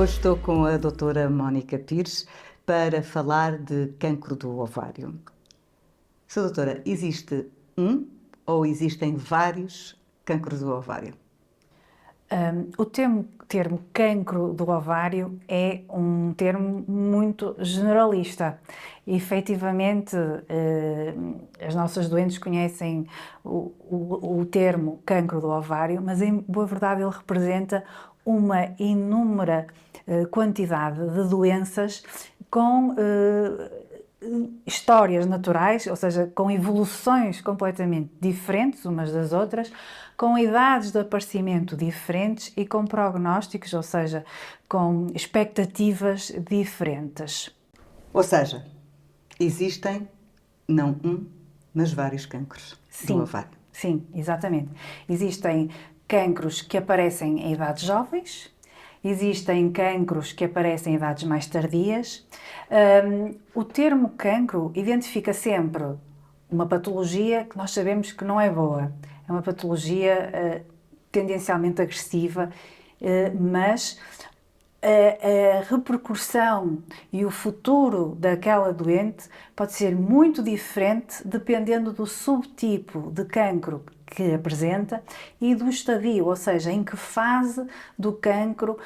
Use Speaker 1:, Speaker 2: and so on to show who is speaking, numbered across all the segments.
Speaker 1: Hoje estou com a doutora Mónica Pires para falar de cancro do ovário. Sra. doutora, existe um ou existem vários cancros do ovário?
Speaker 2: O termo cancro do ovário é um termo muito generalista. Efetivamente, as nossas doentes conhecem o termo cancro do ovário, mas em boa verdade ele representa uma inúmera quantidade de doenças com histórias naturais, ou seja, com evoluções completamente diferentes umas das outras, com idades de aparecimento diferentes e com prognósticos, ou seja, com expectativas diferentes.
Speaker 1: Ou seja, existem não um, mas vários cancros do ovário.
Speaker 2: Sim, exatamente. Existem cancros que aparecem em idades jovens, existem cancros que aparecem em idades mais tardias. O termo cancro identifica sempre uma patologia que nós sabemos que não é boa. É uma patologia tendencialmente agressiva, mas a repercussão e o futuro daquela doente pode ser muito diferente dependendo do subtipo de cancro que apresenta e do estadio, ou seja, em que fase do cancro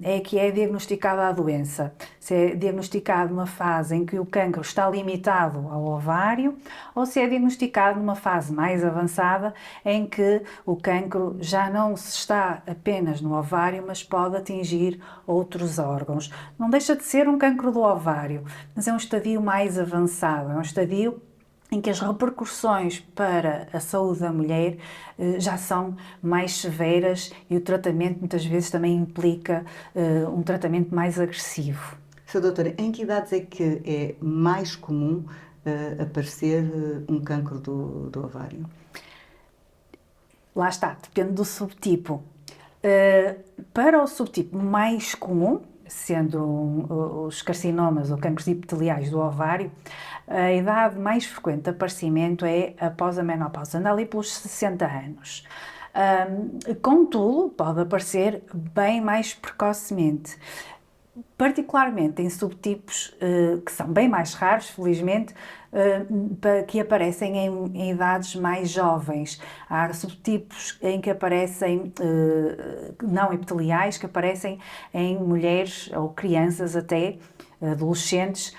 Speaker 2: é que é diagnosticada a doença. Se é diagnosticado numa fase em que o cancro está limitado ao ovário ou se é diagnosticado numa fase mais avançada em que o cancro já não se está apenas no ovário, mas pode atingir outros órgãos. Não deixa de ser um cancro do ovário, mas é um estadio mais avançado, é um estadio em que as repercussões para a saúde da mulher já são mais severas e o tratamento muitas vezes também implica um tratamento mais agressivo.
Speaker 1: Sra. doutora, em que idades é que é mais comum aparecer um cancro do ovário?
Speaker 2: Lá está, depende do subtipo. Para o subtipo mais comum, sendo os carcinomas ou cancros epiteliais do ovário, a idade mais frequente de aparecimento é após a menopausa, anda ali pelos 60 anos. Contudo, pode aparecer bem mais precocemente, particularmente em subtipos que são bem mais raros, felizmente, que aparecem em idades mais jovens. Há subtipos em que aparecem não epiteliais, que aparecem em mulheres ou crianças até, adolescentes,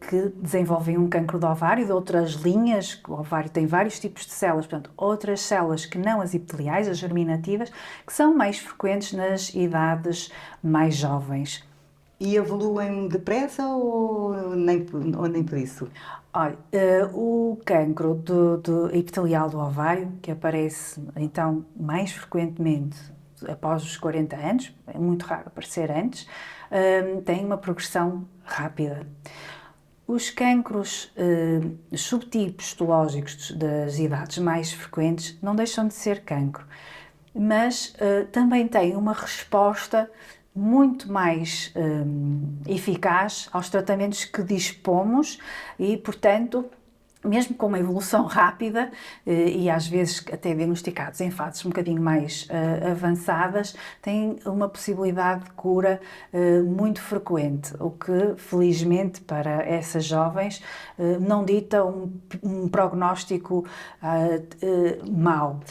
Speaker 2: que desenvolvem um cancro do ovário, de outras linhas. O ovário tem vários tipos de células, portanto, outras células que não as epiteliais, as germinativas, que são mais frequentes nas idades mais jovens.
Speaker 1: E evoluem depressa ou nem por isso?
Speaker 2: Olha, o cancro do epitelial do ovário, que aparece então mais frequentemente após os 40 anos, é muito raro aparecer antes, tem uma progressão rápida. Os cancros subtipos histológicos das idades mais frequentes não deixam de ser cancro, mas também têm uma resposta muito mais eficaz aos tratamentos que dispomos e, portanto, mesmo com uma evolução rápida e às vezes até diagnosticados em fases um bocadinho mais avançadas, têm uma possibilidade de cura muito frequente, o que felizmente para essas jovens não dita um prognóstico mau.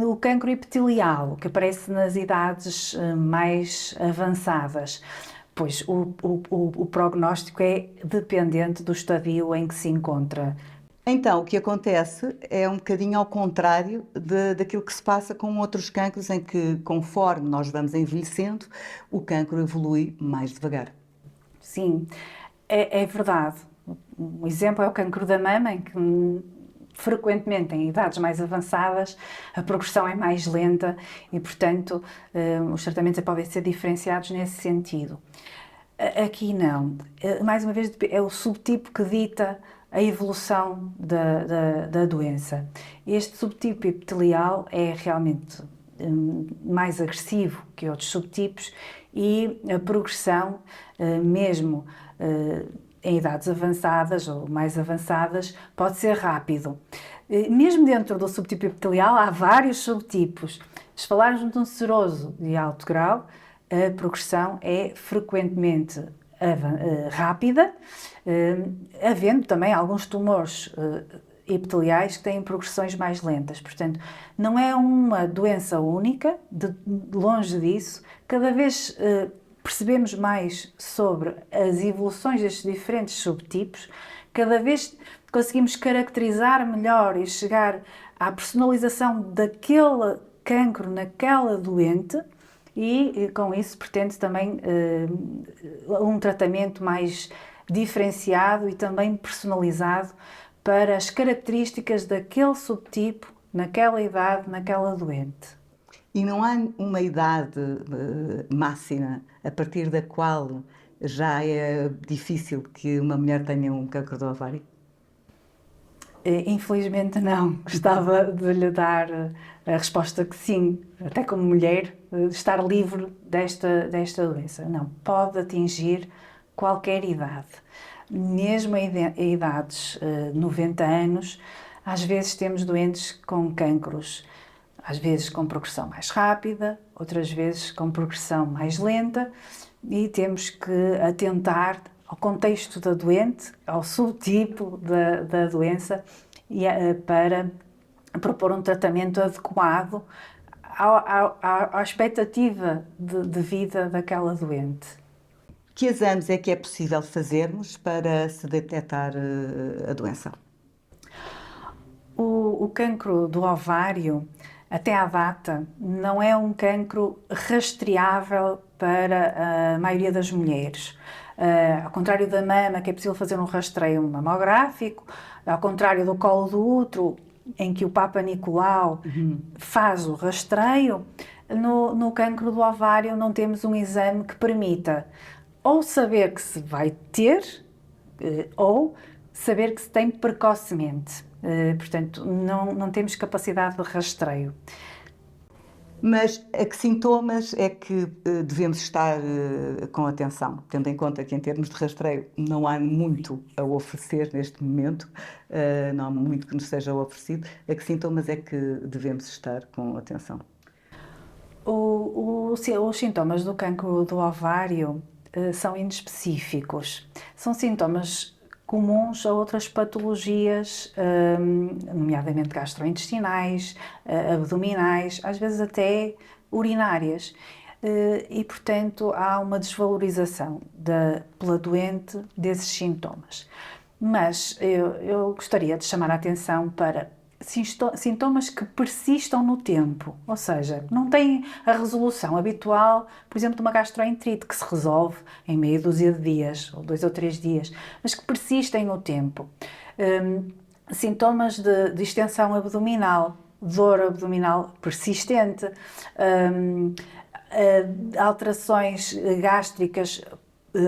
Speaker 2: O cancro epitelial, que aparece nas idades mais avançadas, pois o prognóstico é dependente do estadio em que se encontra.
Speaker 1: Então, o que acontece é um bocadinho ao contrário daquilo que se passa com outros cancros, em que, conforme nós vamos envelhecendo, o cancro evolui mais devagar.
Speaker 2: Sim, é verdade. Um exemplo é o cancro da mama, em que frequentemente em idades mais avançadas a progressão é mais lenta e, portanto, os tratamentos podem ser diferenciados nesse sentido. Aqui não. Mais uma vez, é o subtipo que dita a evolução da doença. Este subtipo epitelial é realmente mais agressivo que outros subtipos e a progressão, mesmo em idades avançadas ou mais avançadas, pode ser rápido. Mesmo dentro do subtipo epitelial há vários subtipos. Se falarmos de um seroso de alto grau, a progressão é frequentemente rápida, havendo também alguns tumores epiteliais que têm progressões mais lentas. Portanto, não é uma doença única, de longe disso. Cada vez percebemos mais sobre as evoluções destes diferentes subtipos, cada vez conseguimos caracterizar melhor e chegar à personalização daquele cancro naquela doente e com isso pretende também um tratamento mais diferenciado e também personalizado para as características daquele subtipo, naquela idade, naquela doente.
Speaker 1: E não há uma idade máxima a partir da qual já é difícil que uma mulher tenha um cancro do ovário?
Speaker 2: Infelizmente não. Gostava de lhe dar a resposta que sim, até como mulher, estar livre desta doença. Não, pode atingir qualquer idade. Mesmo a idades 90 anos, às vezes temos doentes com cancros, às vezes com progressão mais rápida, outras vezes com progressão mais lenta, e temos que atentar ao contexto da doente, ao subtipo da doença, e, para propor um tratamento adequado à expectativa de vida daquela doente.
Speaker 1: Que exames é que é possível fazermos para se detectar a doença?
Speaker 2: O cancro do ovário, até à data, não é um cancro rastreável para a maioria das mulheres. Ao contrário da mama, que é possível fazer um rastreio mamográfico, ao contrário do colo do útero, em que o Papa Nicolau faz o rastreio, no cancro do ovário não temos um exame que permita ou saber que se vai ter, ou saber que se tem precocemente. Portanto, não temos capacidade de rastreio.
Speaker 1: Mas a que sintomas é que devemos estar com atenção, tendo em conta que em termos de rastreio não há muito a oferecer neste momento, não há muito que nos seja oferecido, a que sintomas é que devemos estar com atenção?
Speaker 2: Os sintomas do cancro do ovário são inespecíficos. São sintomas comuns a outras patologias, nomeadamente gastrointestinais, abdominais, às vezes até urinárias. E, portanto, há uma desvalorização pela doente desses sintomas. Mas eu gostaria de chamar a atenção para sintomas que persistam no tempo, ou seja, não têm a resolução habitual, por exemplo, de uma gastroenterite que se resolve em meia dúzia de dias, ou 2 ou 3 dias, mas que persistem no tempo. Sintomas de distensão abdominal, dor abdominal persistente, alterações gástricas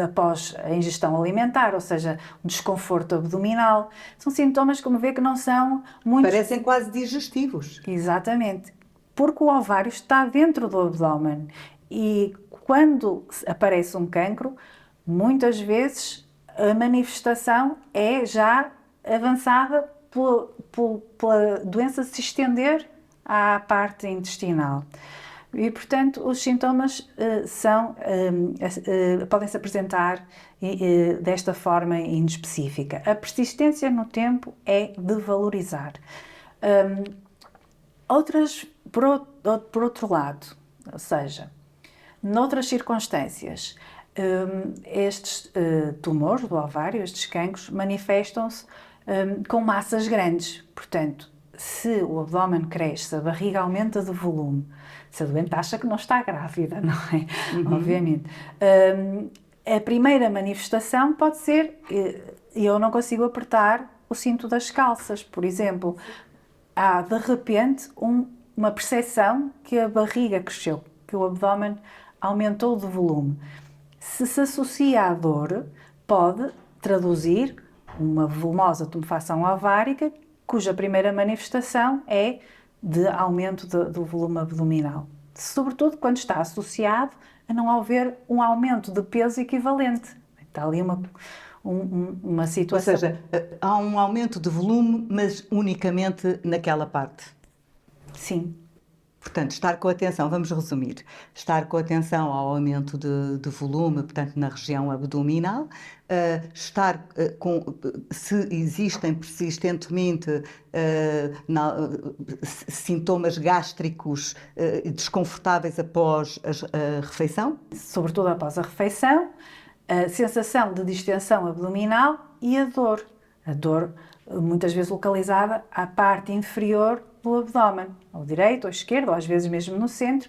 Speaker 2: após a ingestão alimentar, ou seja, um desconforto abdominal. São sintomas, como vê, que não são muito...
Speaker 1: Parecem quase digestivos.
Speaker 2: Exatamente, porque o ovário está dentro do abdômen e quando aparece um cancro, muitas vezes a manifestação é já avançada pela doença se estender à parte intestinal. E, portanto, os sintomas podem se apresentar desta forma inespecífica. A persistência no tempo é de valorizar. Por outro lado, ou seja, noutras circunstâncias, estes tumores do ovário, estes cancros, manifestam-se com massas grandes. Portanto, se o abdômen cresce, a barriga aumenta de volume, se a doente acha que não está grávida, não é? Obviamente. A primeira manifestação pode ser, eu não consigo apertar o cinto das calças, por exemplo. Há, de repente, uma percepção que a barriga cresceu, que o abdômen aumentou de volume. Se associa à dor, pode traduzir uma volumosa tumefação ovárica, cuja primeira manifestação é de aumento do volume abdominal. Sobretudo quando está associado a não haver um aumento de peso equivalente. Está ali uma situação...
Speaker 1: Ou seja, há um aumento de volume, mas unicamente naquela parte.
Speaker 2: Sim.
Speaker 1: Portanto, estar com atenção, vamos resumir, estar com atenção ao aumento de volume, portanto, na região abdominal, se existem persistentemente sintomas gástricos desconfortáveis após a refeição.
Speaker 2: Sobretudo após a refeição, a sensação de distensão abdominal e a dor. A dor muitas vezes localizada à parte inferior do abdômen, ao direito, ao esquerdo, ou às vezes mesmo no centro.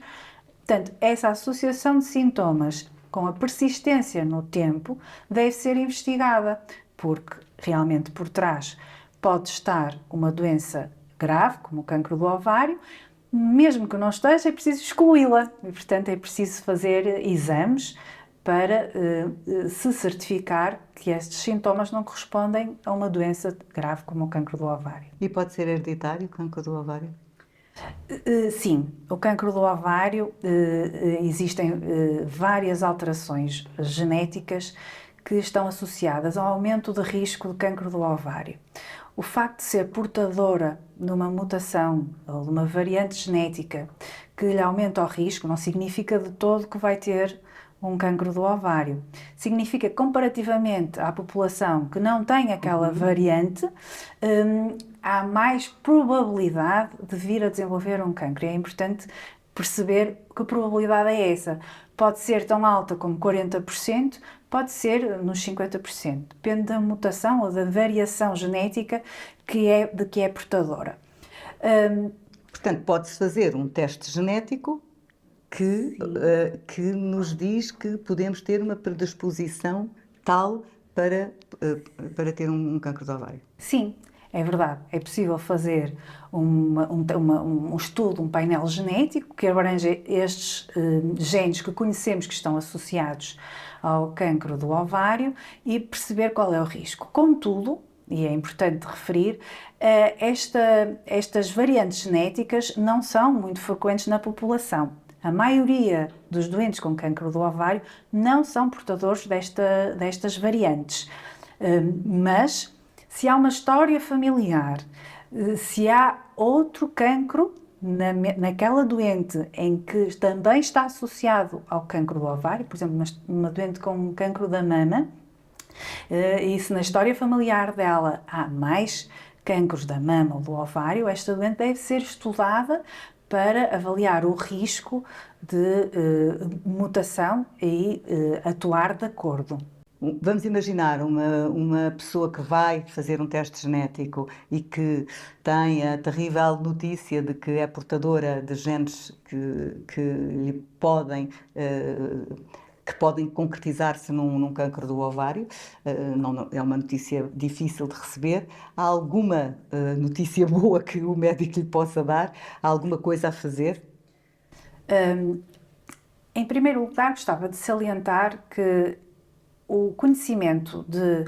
Speaker 2: Portanto, essa associação de sintomas com a persistência no tempo deve ser investigada, porque realmente por trás pode estar uma doença grave, como o cancro do ovário. Mesmo que não esteja, é preciso excluí-la e, portanto, é preciso fazer exames para se certificar que estes sintomas não correspondem a uma doença grave como o cancro do ovário.
Speaker 1: E pode ser hereditário o cancro do ovário?
Speaker 2: Sim, o cancro do ovário, existem várias alterações genéticas que estão associadas ao aumento de risco de cancro do ovário. O facto de ser portadora de uma mutação ou de uma variante genética que lhe aumenta o risco não significa de todo que vai ter um cancro do ovário. Significa que, comparativamente à população que não tem aquela variante, há mais probabilidade de vir a desenvolver um cancro. E é importante perceber que probabilidade é essa. Pode ser tão alta como 40%, pode ser nos 50%. Depende da mutação ou da variação genética de que é portadora.
Speaker 1: Portanto, pode-se fazer um teste genético que nos diz que podemos ter uma predisposição tal para ter um cancro do ovário.
Speaker 2: Sim, é verdade. É possível fazer um estudo, um painel genético que abrange estes genes que conhecemos que estão associados ao cancro do ovário e perceber qual é o risco. Contudo, e é importante referir, estas variantes genéticas não são muito frequentes na população. A maioria dos doentes com cancro do ovário não são portadores destas variantes. Mas, se há uma história familiar, se há outro cancro naquela doente em que também está associado ao cancro do ovário, por exemplo, uma doente com cancro da mama, e se na história familiar dela há mais cancros da mama ou do ovário, esta doente deve ser estudada para avaliar o risco de mutação e atuar de acordo.
Speaker 1: Vamos imaginar uma pessoa que vai fazer um teste genético e que tem a terrível notícia de que é portadora de genes que lhe podem concretizar-se num cancro do ovário. Não, é uma notícia difícil de receber. Há alguma notícia boa que o médico lhe possa dar? Há alguma coisa a fazer?
Speaker 2: Em primeiro lugar, gostava de salientar que o conhecimento de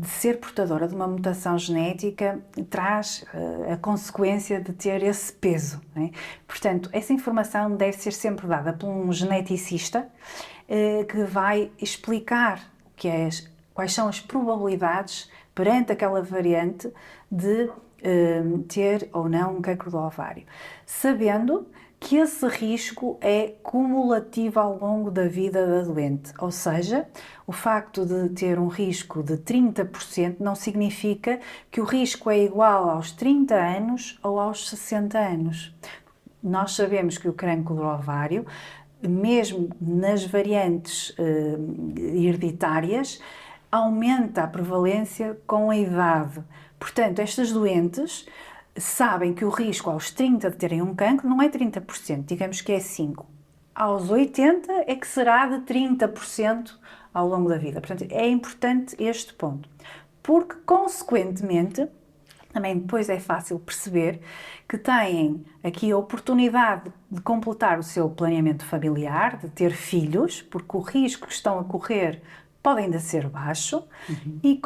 Speaker 2: ser portadora de uma mutação genética traz a consequência de ter esse peso, não é? Portanto, essa informação deve ser sempre dada por um geneticista que vai explicar quais são as probabilidades perante aquela variante de ter ou não um cancro do ovário, sabendo que esse risco é cumulativo ao longo da vida da doente, ou seja, o facto de ter um risco de 30% não significa que o risco é igual aos 30 anos ou aos 60 anos. Nós sabemos que o cancro do ovário, mesmo nas variantes hereditárias, aumenta a prevalência com a idade. Portanto, estas doentes sabem que o risco aos 30 de terem um cancro não é 30%, digamos que é 5%. Aos 80 é que será de 30% ao longo da vida. Portanto, é importante este ponto. Porque, consequentemente, também depois é fácil perceber que têm aqui a oportunidade de completar o seu planeamento familiar, de ter filhos, porque o risco que estão a correr pode ainda ser baixo, e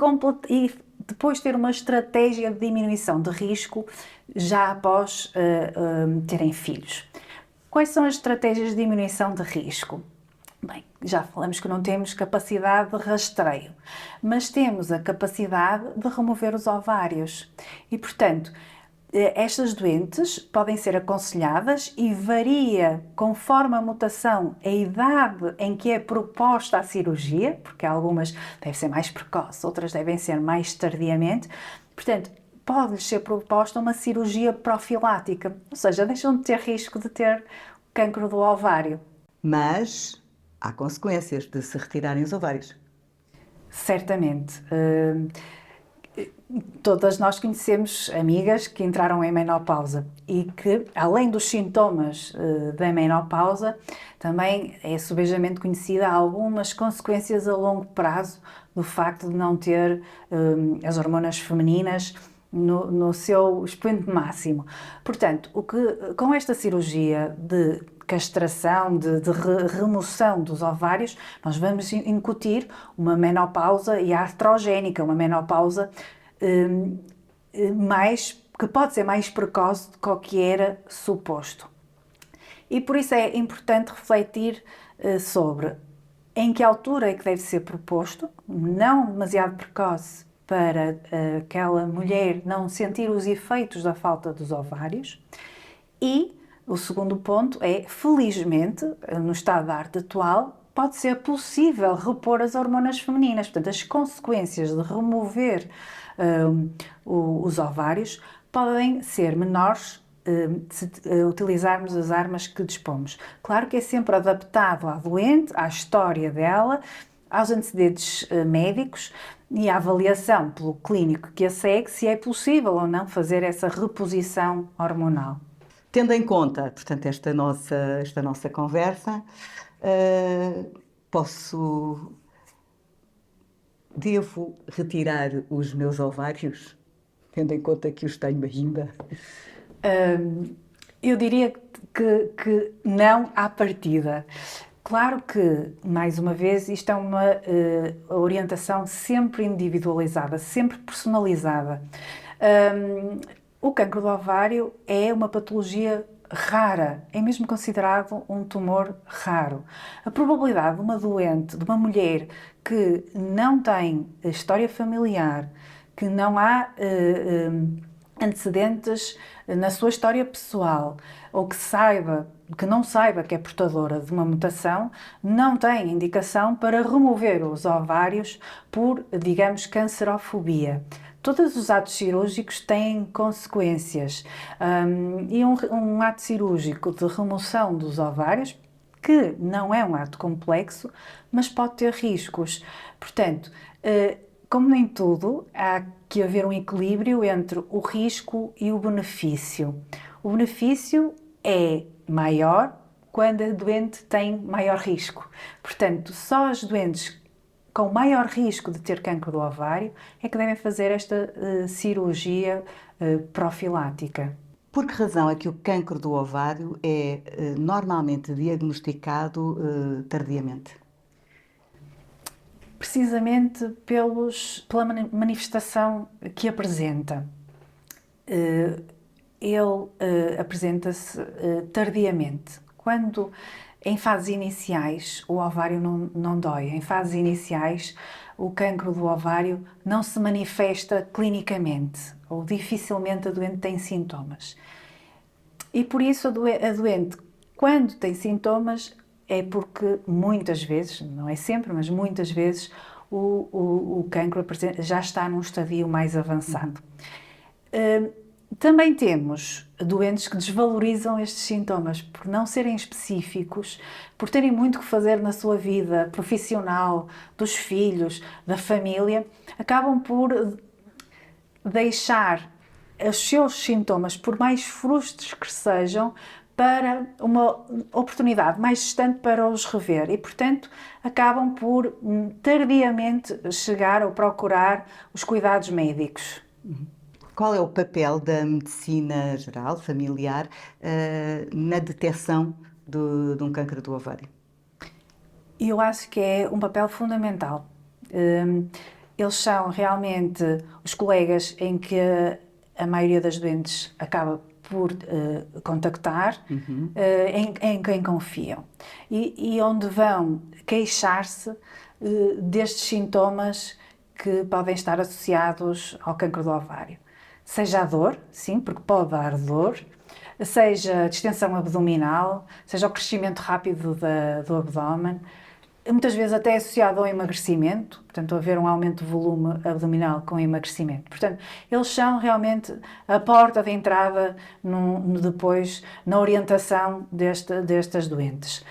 Speaker 2: depois ter uma estratégia de diminuição de risco já após terem filhos. Quais são as estratégias de diminuição de risco? Bem, já falamos que não temos capacidade de rastreio, mas temos a capacidade de remover os ovários. E, portanto, estas doentes podem ser aconselhadas e varia conforme a mutação, a idade em que é proposta a cirurgia, porque algumas devem ser mais precoce, outras devem ser mais tardiamente. Portanto, pode-lhes ser proposta uma cirurgia profilática, ou seja, deixam de ter risco de ter cancro do ovário.
Speaker 1: Mas há consequências de se retirarem os ovários.
Speaker 2: Certamente. Todas nós conhecemos amigas que entraram em menopausa e que, além dos sintomas da menopausa, também é subejamente conhecida algumas consequências a longo prazo do facto de não ter as hormonas femininas no seu expoente máximo. Portanto, com esta cirurgia de castração, de remoção dos ovários, nós vamos incutir uma menopausa iatrogénica, uma menopausa que pode ser mais precoce do que o que era suposto. E por isso é importante refletir sobre em que altura é que deve ser proposto, não demasiado precoce para aquela mulher não sentir os efeitos da falta dos ovários. E o segundo ponto é, felizmente, no estado da arte atual, pode ser possível repor as hormonas femininas. Portanto, as consequências de remover os ovários podem ser menores se utilizarmos as armas que dispomos. Claro que é sempre adaptado à doente, à história dela, aos antecedentes médicos e à avaliação pelo clínico que a segue, se é possível ou não fazer essa reposição hormonal.
Speaker 1: Tendo em conta, portanto, esta nossa conversa, devo retirar os meus ovários, tendo em conta que os tenho ainda?
Speaker 2: Eu diria que não à partida. Claro que, mais uma vez, isto é uma orientação sempre individualizada, sempre personalizada. O cancro do ovário é uma patologia rara, é mesmo considerado um tumor raro. A probabilidade de uma doente, de uma mulher que não tem história familiar, que não há antecedentes na sua história pessoal, ou que não saiba que é portadora de uma mutação, não tem indicação para remover os ovários por, digamos, cancerofobia. Todos os atos cirúrgicos têm consequências e um ato cirúrgico de remoção dos ovários, que não é um ato complexo, mas pode ter riscos. Portanto, como em tudo, há que haver um equilíbrio entre o risco e o benefício. O benefício é maior quando a doente tem maior risco. Portanto, só as doentes com maior risco de ter cancro do ovário é que devem fazer esta cirurgia profilática.
Speaker 1: Por que razão é que o cancro do ovário é normalmente diagnosticado tardiamente?
Speaker 2: Precisamente pela manifestação que apresenta. Ele apresenta-se tardiamente. Quando em fases iniciais o ovário não dói, em fases iniciais o cancro do ovário não se manifesta clinicamente ou dificilmente a doente tem sintomas. E por isso a doente, quando tem sintomas, é porque muitas vezes, não é sempre, mas muitas vezes, o cancro já está num estadio mais avançado. Também temos doentes que desvalorizam estes sintomas por não serem específicos, por terem muito que fazer na sua vida profissional, dos filhos, da família, acabam por deixar os seus sintomas, por mais frustros que sejam, para uma oportunidade mais distante para os rever e, portanto, acabam por tardiamente chegar ou procurar os cuidados médicos.
Speaker 1: Qual é o papel da medicina geral, familiar, na detecção de um cancro do ovário?
Speaker 2: Eu acho que é um papel fundamental. Eles são realmente os colegas em que a maioria das doentes acaba por contactar, em quem confiam e onde vão queixar-se destes sintomas que podem estar associados ao cancro do ovário. seja a dor, sim, porque pode dar dor, seja a distensão abdominal, seja o crescimento rápido do abdômen, muitas vezes até associado ao emagrecimento, portanto, haver um aumento de volume abdominal com emagrecimento. Portanto, eles são realmente a porta de entrada depois na orientação destas doentes.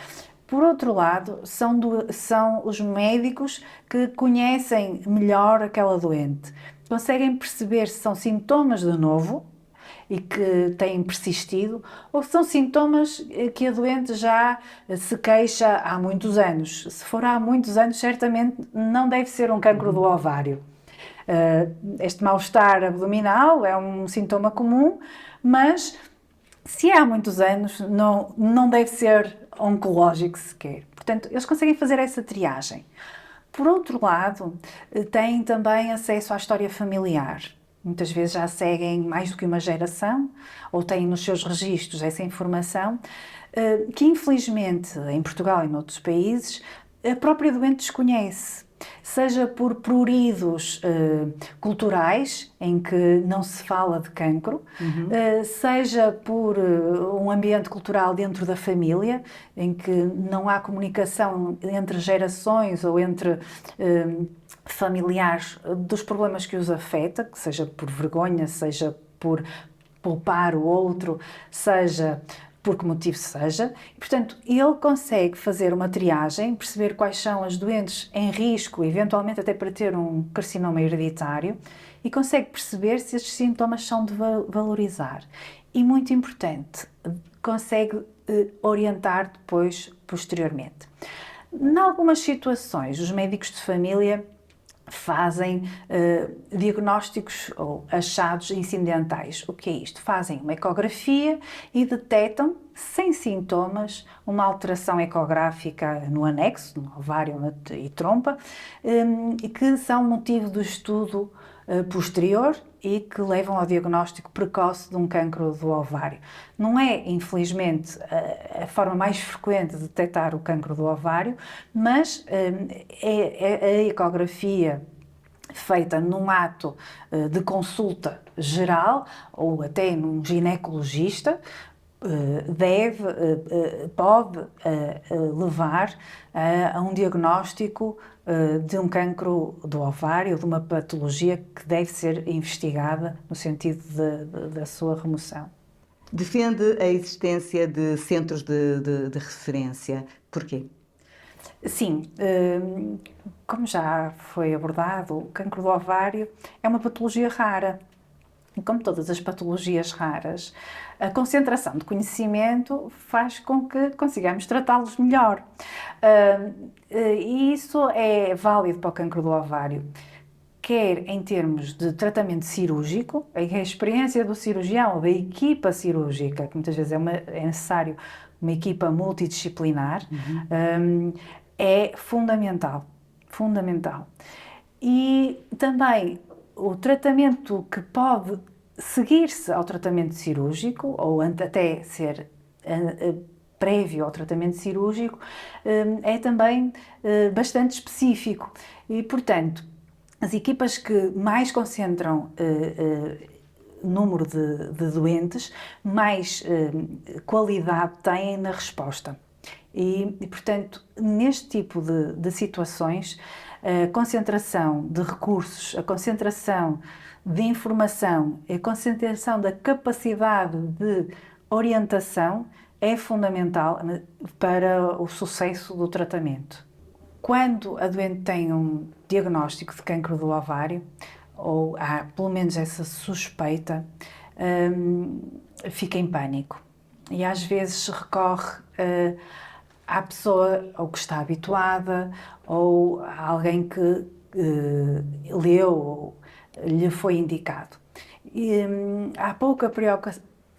Speaker 2: Por outro lado, são os médicos que conhecem melhor aquela doente, conseguem perceber se são sintomas de novo e que têm persistido, ou são sintomas que a doente já se queixa há muitos anos. Se for há muitos anos, certamente não deve ser um cancro do ovário. Este mal-estar abdominal é um sintoma comum, mas se há muitos anos, não deve ser oncológico sequer. Portanto, eles conseguem fazer essa triagem. Por outro lado, têm também acesso à história familiar. Muitas vezes já seguem mais do que uma geração, ou têm nos seus registros essa informação, que infelizmente em Portugal e noutros países a própria doente desconhece. Seja por pruridos culturais, em que não se fala de cancro, seja por um ambiente cultural dentro da família, em que não há comunicação entre gerações ou entre familiares dos problemas que os afeta, seja por vergonha, seja por poupar o outro, seja por que motivo seja. E, portanto, ele consegue fazer uma triagem, perceber quais são as doentes em risco, eventualmente até para ter um carcinoma hereditário, e consegue perceber se estes sintomas são de valorizar. E, muito importante, consegue orientar depois, posteriormente. Em algumas situações, os médicos de família fazem diagnósticos ou achados incidentais. O que é isto? Fazem uma ecografia e detectam, sem sintomas, uma alteração ecográfica no anexo, no ovário e trompa, e que são motivo do estudo posterior e que levam ao diagnóstico precoce de um cancro do ovário. Não é, infelizmente, a forma mais frequente de detectar o cancro do ovário, mas é a ecografia feita num ato de consulta geral ou até num ginecologista pode levar a um diagnóstico de um cancro do ovário, de uma patologia que deve ser investigada no sentido da sua remoção.
Speaker 1: Defende a existência de centros de referência. Porquê?
Speaker 2: Sim, como já foi abordado, o cancro do ovário é uma patologia rara. E como todas as patologias raras, a concentração de conhecimento faz com que consigamos tratá-los melhor. E isso é válido para o cancro do ovário, quer em termos de tratamento cirúrgico, a experiência do cirurgião ou da equipa cirúrgica, que muitas vezes é necessário uma equipa multidisciplinar, é fundamental. Fundamental. E também o tratamento que pode seguir-se ao tratamento cirúrgico, ou até ser prévio ao tratamento cirúrgico, é também bastante específico. E, portanto, as equipas que mais concentram número de doentes, mais qualidade têm na resposta. E, portanto, neste tipo de situações, a concentração de recursos, a concentração de informação, a concentração da capacidade de orientação é fundamental para o sucesso do tratamento. Quando a doente tem um diagnóstico de cancro do ovário, ou há pelo menos essa suspeita, fica em pânico. E às vezes recorre à pessoa ou que está habituada, ou a alguém que leu ou lhe foi indicado. E, há pouca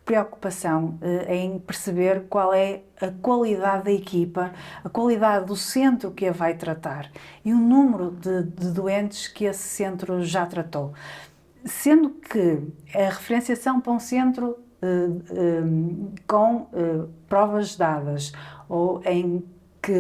Speaker 2: preocupação em perceber qual é a qualidade da equipa, a qualidade do centro que a vai tratar e o número de doentes que esse centro já tratou. Sendo que a referenciação para um centro com provas dadas ou em que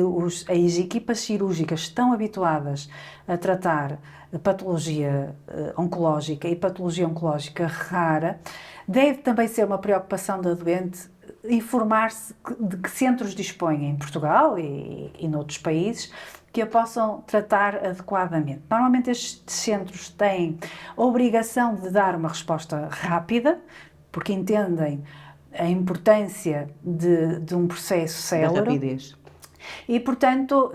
Speaker 2: as equipas cirúrgicas estão habituadas a tratar patologia oncológica e patologia oncológica rara, deve também ser uma preocupação da doente informar-se de que centros dispõem em Portugal e noutros países que a possam tratar adequadamente. Normalmente estes centros têm a obrigação de dar uma resposta rápida, porque entendem a importância de um processo célere.
Speaker 1: Da rapidez.
Speaker 2: E, portanto,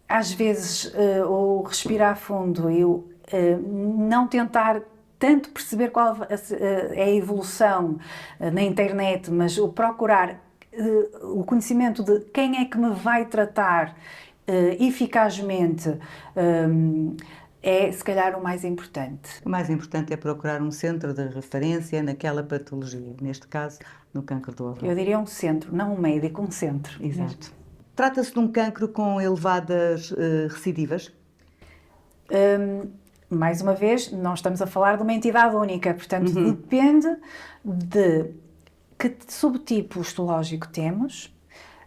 Speaker 2: às vezes, o respirar fundo e o não tentar tanto perceber qual é a evolução na internet, mas o procurar o conhecimento de quem é que me vai tratar eficazmente é, se calhar, o mais importante.
Speaker 1: O mais importante é procurar um centro de referência naquela patologia, neste caso, no cancro do ovário.
Speaker 2: Eu diria um centro, não um médico, um centro.
Speaker 1: Exato. Trata-se de um cancro com elevadas recidivas?
Speaker 2: Mais uma vez, não estamos a falar de uma entidade única, portanto, depende de que subtipo histológico temos,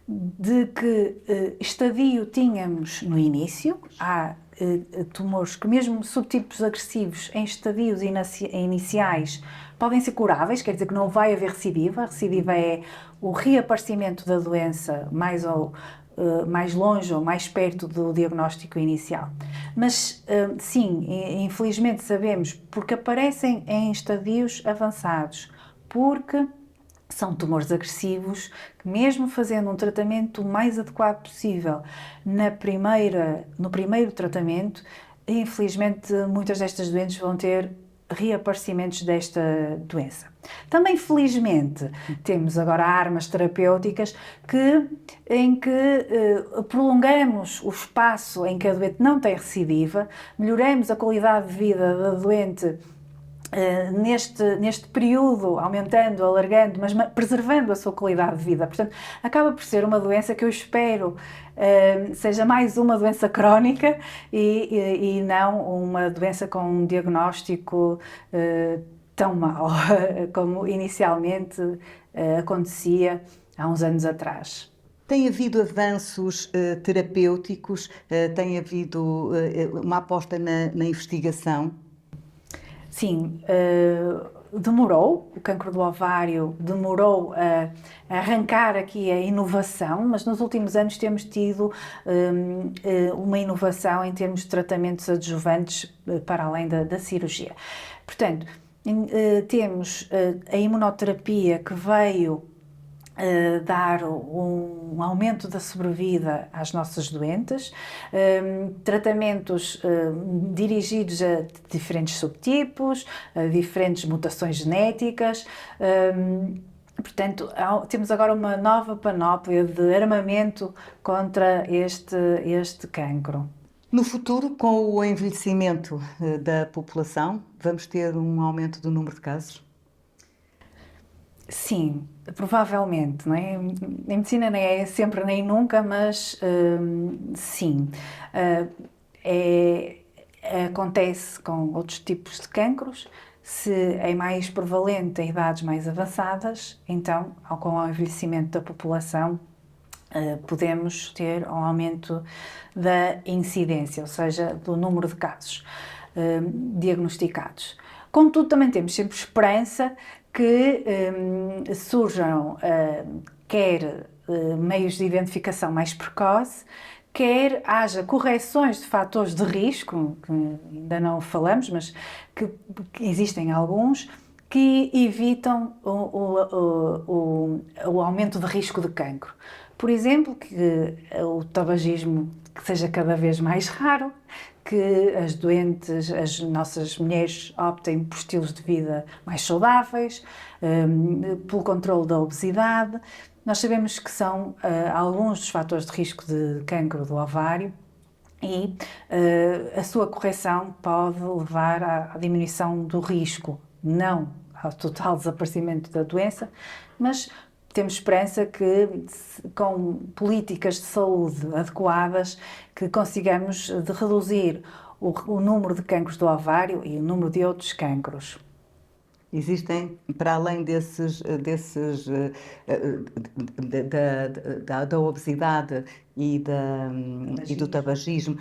Speaker 2: de que estadio tínhamos no início. Há tumores que, mesmo subtipos agressivos em estadios iniciais, podem ser curáveis, quer dizer que não vai haver recidiva. A recidiva é o reaparecimento da doença mais longe ou mais perto do diagnóstico inicial. Mas, sim, infelizmente sabemos, porque aparecem em estadios avançados, porque são tumores agressivos, que mesmo fazendo um tratamento o mais adequado possível no primeiro tratamento, infelizmente muitas destas doentes vão ter reaparecimentos desta doença. Também, felizmente, temos agora armas terapêuticas em que prolongamos o espaço em que a doente não tem recidiva, melhoramos a qualidade de vida da doente neste período, aumentando, alargando, mas preservando a sua qualidade de vida. Portanto, acaba por ser uma doença que eu espero seja mais uma doença crónica e não uma doença com um diagnóstico tão mau como inicialmente acontecia há uns anos atrás.
Speaker 1: Tem havido avanços terapêuticos? Tem havido uma aposta na investigação?
Speaker 2: Sim, demorou, o cancro do ovário demorou a arrancar aqui a inovação, mas nos últimos anos temos tido uma inovação em termos de tratamentos adjuvantes para além da cirurgia. Portanto, temos a imunoterapia que veio dar um aumento da sobrevida às nossas doentes, tratamentos dirigidos a diferentes subtipos, a diferentes mutações genéticas. Portanto, temos agora uma nova panóplia de armamento contra este cancro.
Speaker 1: No futuro, com o envelhecimento da população, vamos ter um aumento do número de casos?
Speaker 2: Sim, provavelmente, não é? Em medicina nem é sempre nem nunca, mas sim. Acontece com outros tipos de cancros. Se é mais prevalente em idades mais avançadas, então, com o envelhecimento da população, podemos ter um aumento da incidência, ou seja, do número de casos diagnosticados. Contudo, também temos sempre esperança que surjam quer meios de identificação mais precoce, quer haja correções de fatores de risco, que ainda não falamos, mas que existem alguns, que evitam o aumento de risco de cancro. Por exemplo, que o tabagismo que seja cada vez mais raro, que as nossas mulheres optem por estilos de vida mais saudáveis, pelo controle da obesidade. Nós sabemos que são alguns dos fatores de risco de cancro do ovário e a sua correção pode levar à diminuição do risco, não ao total desaparecimento da doença, mas temos esperança que, com políticas de saúde adequadas, que consigamos reduzir o número de cancros do ovário e o número de outros cancros.
Speaker 1: Existem, para além da obesidade e do tabagismo,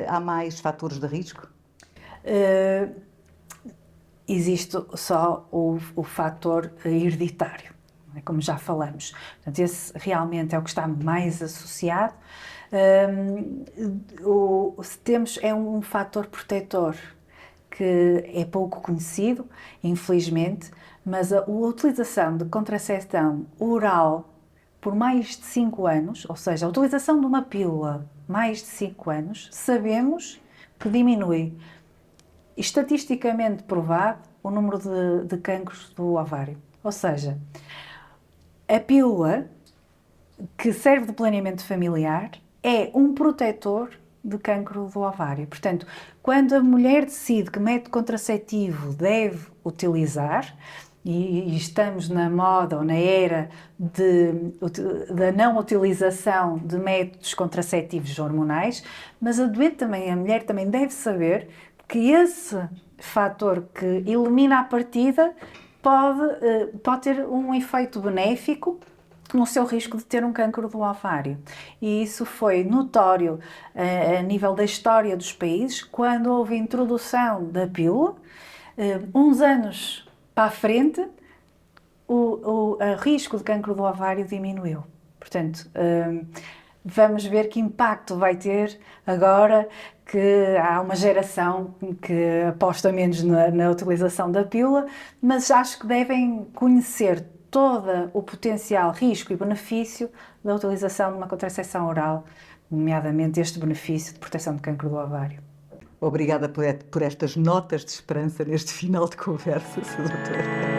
Speaker 1: há mais fatores de risco?
Speaker 2: Uh, Existe só o fator hereditário, não é? Como já falamos. Portanto, esse realmente é o que está mais associado. É um fator protetor que é pouco conhecido, infelizmente, mas a utilização de contracepção oral por mais de 5 anos, ou seja, a utilização de uma pílula mais de 5 anos, sabemos que diminui, estatisticamente provado, o número de cancros do ovário. Ou seja, a pílula que serve de planeamento familiar é um protetor de cancro do ovário. Portanto, quando a mulher decide que método contraceptivo deve utilizar, e estamos na moda ou na era da não utilização de métodos contraceptivos hormonais, mas a mulher também deve saber que esse fator que elimina a partida pode ter um efeito benéfico no seu risco de ter um cancro do ovário. E isso foi notório a nível da história dos países, quando houve a introdução da pílula, uns anos para a frente, o risco de cancro do ovário diminuiu. Portanto, vamos ver que impacto vai ter agora que há uma geração que aposta menos na utilização da pílula, mas acho que devem conhecer todo o potencial risco e benefício da utilização de uma contracepção oral, nomeadamente este benefício de proteção de cancro do ovário.
Speaker 1: Obrigada por estas notas de esperança neste final de conversa, Sra. Doutora.